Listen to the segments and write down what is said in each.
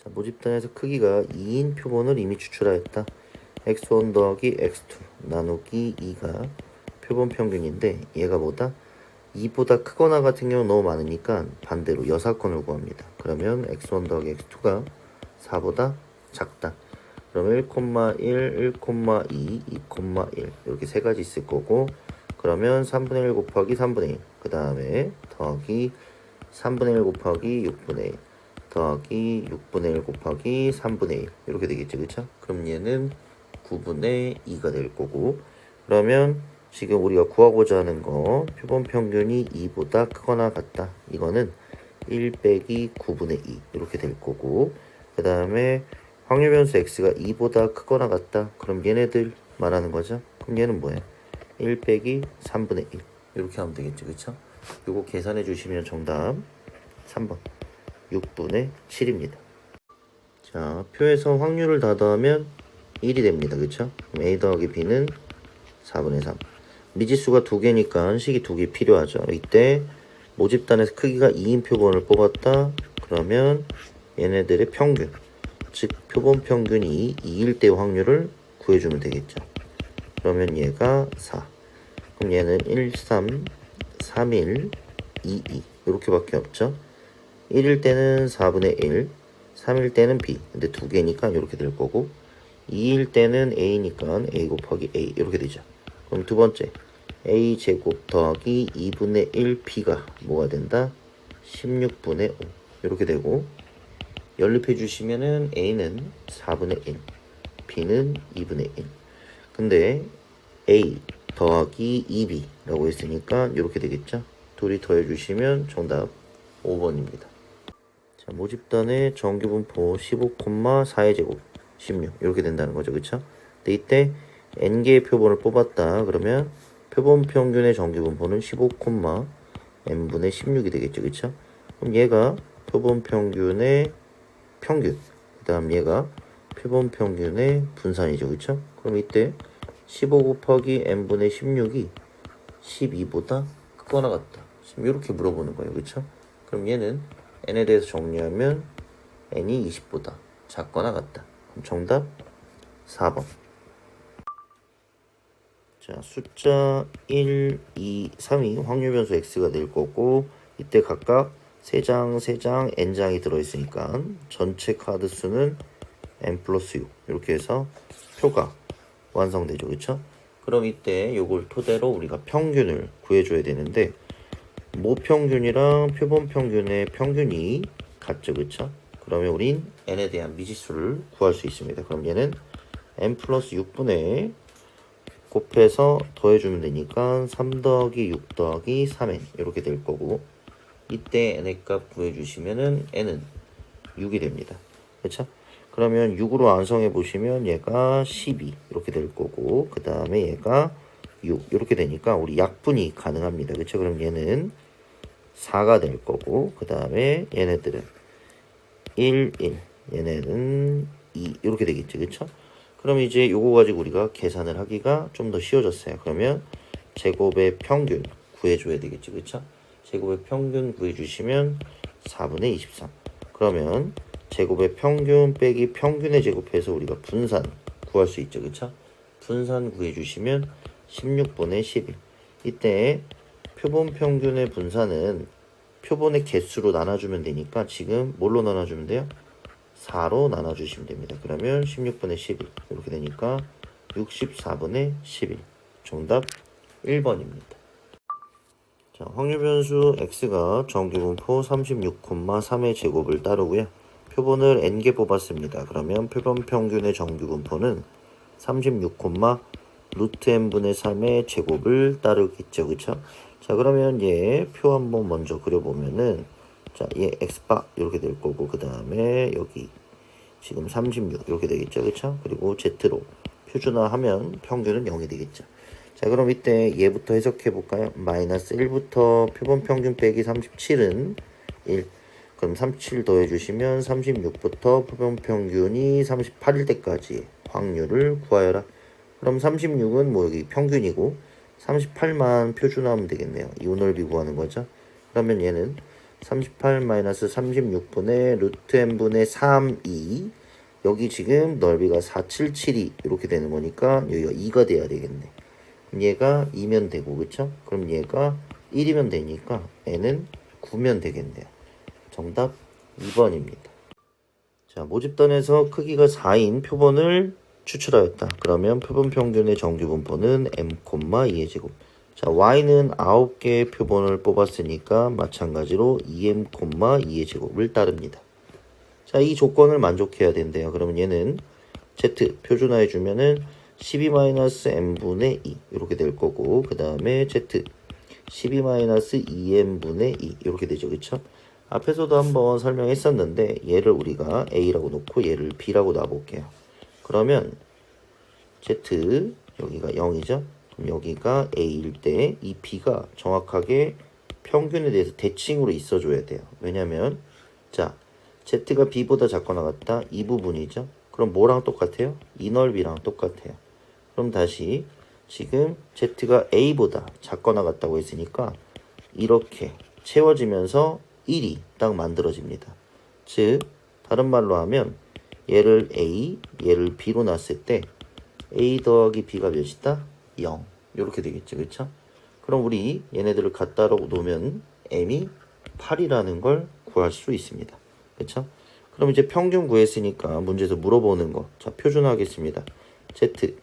자, 모집단에서 크기가 2인 표본을 이미 추출하였다. x1 더하기 x2 나누기 2가 표본 평균인데 얘가 뭐다? 2보다 크거나 같은 경우 너무 많으니까 반대로 여사건을 구합니다. 그러면 x1 더하기 x2가 4보다 작다. 그러면 1,1, 1,2, 2,1 이렇게 세 가지 있을 거고, 그러면 3분의 1 곱하기 3분의 1, 그 다음에 더하기 3분의 1 곱하기 6분의 1 더하기 6분의 1 곱하기 3분의 1 이렇게 되겠죠, 그쵸? 그럼 얘는 9분의 2가 될 거고, 그러면 지금 우리가 구하고자 하는 거 표본 평균이 2보다 크거나 같다. 이거는 1 빼기 9분의 2 이렇게 될 거고, 그 다음에 확률 변수 x가 2보다 크거나 같다. 그럼 얘네들 말하는 거죠. 그럼 얘는 뭐야? 1 빼기 3분의 1 이렇게 하면 되겠죠, 그쵸? 요거 계산해 주시면 정답 3번 6분의 7입니다. 자, 표에서 확률을 다 더하면 1이 됩니다, 그쵸? 그럼 a 더하기 b는 4분의 3. 미지수가 두 개니까 식이 두 개 필요하죠. 이때 모집단에서 크기가 2인 표본을 뽑았다. 그러면 얘네들의 평균, 즉 표본 평균이 2일 때 확률을 구해주면 되겠죠. 그러면 얘가 4. 그럼 얘는 1, 3, 3, 1, 2, 2 이렇게밖에 없죠. 1일 때는 4분의 1, 3일 때는 b. 근데 두 개니까 이렇게 될 거고, 2일 때는 a니까 a 곱하기 a 이렇게 되죠. 그럼 두 번째 a 제곱 더하기 2분의 1 b가 뭐가 된다? 16분의 5 이렇게 되고, 연립해 주시면은 a는 4분의 1, b는 2분의 1. 근데 a 더하기 2b라고 했으니까 이렇게 되겠죠. 둘이 더해 주시면 정답 5번입니다. 자, 모집단의 정규분포 15,4의 제곱 16 이렇게 된다는 거죠, 그쵸? 근데 이때 n개의 표본을 뽑았다. 그러면 표본 평균의 정규분포는 15, n분의 16이 되겠죠, 그쵸? 그럼 얘가 표본 평균의 평균, 그 다음 얘가 표본 평균의 분산이죠, 그쵸? 그럼 이때 15 곱하기 n분의 16이 12보다 크거나 같다. 지금 이렇게 물어보는 거예요, 그쵸? 그럼 얘는 n에 대해서 정리하면 n이 20보다 작거나 같다. 그럼 정답 4번. 자, 숫자 1, 2, 3이 확률 변수 x가 될 거고, 이때 각각 3장, 3장, n장이 들어있으니까 전체 카드 수는 n 플러스 6 이렇게 해서 표가 완성되죠, 그쵸? 그럼 이때 요걸 토대로 우리가 평균을 구해줘야 되는데, 모평균이랑 표본 평균의 평균이 같죠, 그쵸? 그러면 우린 n에 대한 미지수를 구할 수 있습니다. 그럼 얘는 n 플러스 6분의 곱해서 더해주면 되니까 3 더하기 6 더하기 3n 이렇게 될 거고, 이때 n의 값 구해주시면은 n은 6이 됩니다. 그쵸? 그러면 6으로 완성해 보시면 얘가 12 이렇게 될 거고, 그 다음에 얘가 6 이렇게 되니까 우리 약분이 가능합니다. 그쵸? 그럼 얘는 4가 될 거고, 그 다음에 얘네들은 1, 1 얘네는 2 이렇게 되겠죠, 그쵸? 그럼 이제 요거 가지고 우리가 계산을 하기가 좀 더 쉬워졌어요. 그러면 제곱의 평균 구해줘야 되겠죠, 그쵸? 제곱의 평균 구해주시면 4분의 23. 그러면 제곱의 평균 빼기 평균의 제곱해서 우리가 분산 구할 수 있죠, 그쵸? 분산 구해주시면 16분의 11. 이때 표본 평균의 분산은 표본의 개수로 나눠주면 되니까 지금 뭘로 나눠주면 돼요? 4로 나눠주시면 됩니다. 그러면 16분의 11 이렇게 되니까 64분의 11. 정답 1번입니다. 자, 확률 변수 x가 정규분포 36,3의 제곱을 따르고요. 표본을 n개 뽑았습니다. 그러면 표본 평균의 정규분포는 36, 루트 n분의 3의 제곱을 따르겠죠, 그쵸? 자, 그러면 얘 표 한번 먼저 그려보면은, 자, 얘 x바 이렇게 될 거고, 그 다음에 여기 지금 36 이렇게 되겠죠, 그쵸? 그리고 z로 표준화하면 평균은 0이 되겠죠. 자, 그럼 이때 얘부터 해석해 볼까요? 마이너스 1부터 표본 평균 빼기 37은 1. 그럼 37 더해주시면 36부터 표본 평균이 38일 때까지 확률을 구하여라. 그럼 36은 뭐 여기 평균이고 38만 표준화하면 되겠네요. 이온넓이 구하는 거죠. 그러면 얘는 38-36분의 루트 n분의 3이 여기 지금 넓이가 4772 이렇게 되는 거니까 여기가 2가 돼야 되겠네. 얘가 2면 되고 그쵸? 그럼 얘가 1이면 되니까 n은 9면 되겠네요. 정답 2번입니다. 자, 모집단에서 크기가 4인 표본을 추출하였다. 그러면 표본 평균의 정규 분포는 m, 2의 제곱. 자, y는 9개의 표본을 뽑았으니까 마찬가지로 2m, 2의 제곱을 따릅니다. 자, 이 조건을 만족해야 된대요. 그러면 얘는 z 표준화해 주면은 12-m분의 2 이렇게 될 거고, 그 다음에 z 12-2m분의 2 이렇게 되죠. 그쵸? 앞에서도 한번 설명했었는데 얘를 우리가 a라고 놓고 얘를 b라고 놔볼게요. 그러면 z 여기가 0이죠. 그럼 여기가 a일 때 이 b가 정확하게 평균에 대해서 대칭으로 있어줘야 돼요. 왜냐면 자 z가 b보다 작거나 같다 이 부분이죠. 그럼 뭐랑 똑같아요? 이 넓이랑 똑같아요. 그럼 다시 지금 z가 a보다 작거나 같다고 했으니까 이렇게 채워지면서 1이 딱 만들어집니다. 즉 다른 말로 하면 얘를 a, 얘를 b로 놨을 때 a 더하기 b가 몇이다? 0 이렇게 되겠죠. 그쵸? 그럼 우리 얘네들을 갖다 놓으면 m이 8이라는 걸 구할 수 있습니다. 그쵸? 그럼 이제 평균 구했으니까 문제에서 물어보는 거. 자, 표준화하겠습니다. z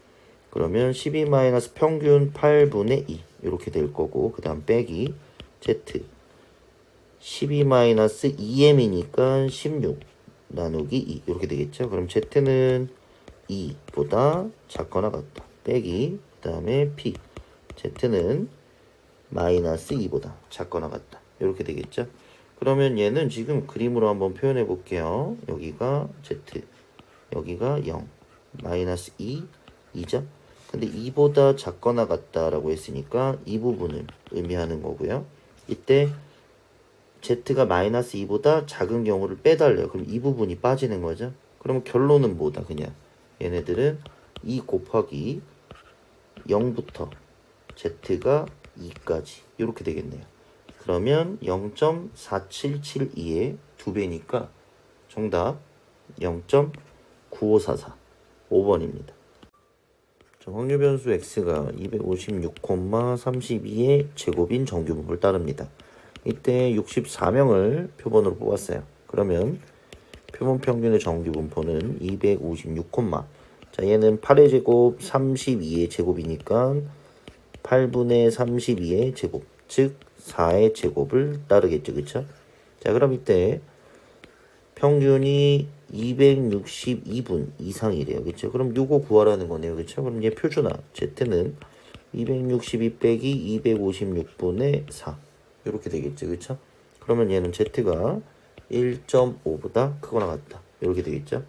그러면 12 마이너스 평균 8분의 2 이렇게 될 거고, 그 다음 빼기 z 12-2m이니까 16 나누기 2 이렇게 되겠죠. 그럼 z는 2보다 작거나 같다. 빼기 그 다음에 p z는 마이너스 2보다 작거나 같다. 이렇게 되겠죠. 그러면 얘는 지금 그림으로 한번 표현해 볼게요. 여기가 z 여기가 0 마이너스 2 2죠. 근데 2보다 작거나 같다라고 했으니까 이 부분을 의미하는 거고요. 이때 z가 마이너스 2보다 작은 경우를 빼달래요. 그럼 이 부분이 빠지는 거죠. 그러면 결론은 뭐다? 그냥 얘네들은 2 곱하기 0부터 z가 2까지 이렇게 되겠네요. 그러면 0.4772의 2배니까 정답 0.9544 5번입니다. 확률 변수 x가 256,32의 제곱인 정규 분포를 따릅니다. 이때 64명을 표본으로 뽑았어요. 그러면 표본 평균의 정규 분포는 256, 자 얘는 8의 제곱 32의 제곱이니까 8분의 32의 제곱 즉 4의 제곱을 따르겠죠. 그쵸? 자 그럼 이때 평균이 262분 이상이래요. 그쵸? 그럼 요거 구하라는 거네요. 그쵸? 그럼 얘 표준화 z는 262 빼기 256분의 4 이렇게 되겠죠. 그쵸? 그러면 얘는 z가 1.5보다 크거나 같다. 이렇게 되겠죠.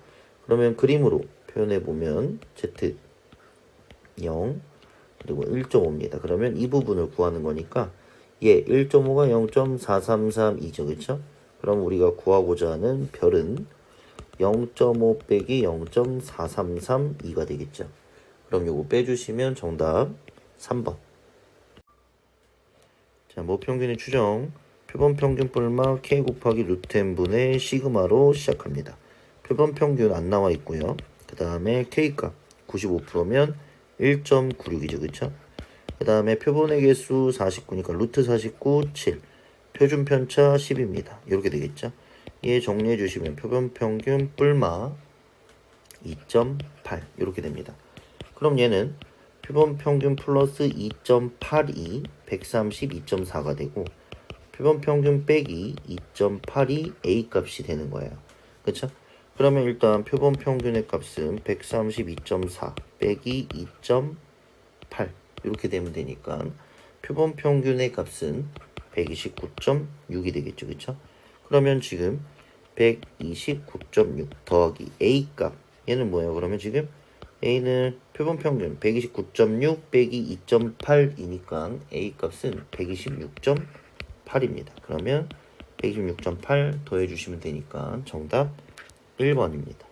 그러면 그림으로 표현해 보면 z 0 그리고 1.5입니다. 그러면 이 부분을 구하는 거니까 얘 1.5가 0.4332죠. 그쵸? 그럼 우리가 구하고자 하는 별은 0.5 빼기 0.4332가 되겠죠. 그럼 요거 빼주시면 정답 3번. 자, 모평균의 추정. 표본 평균 뿔마 k 곱하기 루트 n분의 시그마로 시작합니다. 표본 평균 안 나와 있고요. 그 다음에 k값 95%면 1.96이죠. 그쵸? 그 다음에 표본의 개수 49니까 루트 49, 7. 표준 편차 10입니다. 이렇게 되겠죠? 얘 정리해 주시면 표본 평균 뿔마 2.8 이렇게 됩니다. 그럼 얘는 표본 평균 플러스 2.82 132.4가 되고 표본 평균 빼기 2.82 A 값이 되는 거예요. 그쵸? 그러면 일단 표본 평균의 값은 132.4 빼기 2.8 이렇게 되면 되니까 표본 평균의 값은 129.6이 되겠죠. 그쵸? 그러면 지금 129.6 더하기 A 값 얘는 뭐예요? 그러면 지금 A는 표본 평균 129.6 빼기 2.8이니까 A 값은 126.8입니다. 그러면 126.8 더해주시면 되니까 정답 1번입니다.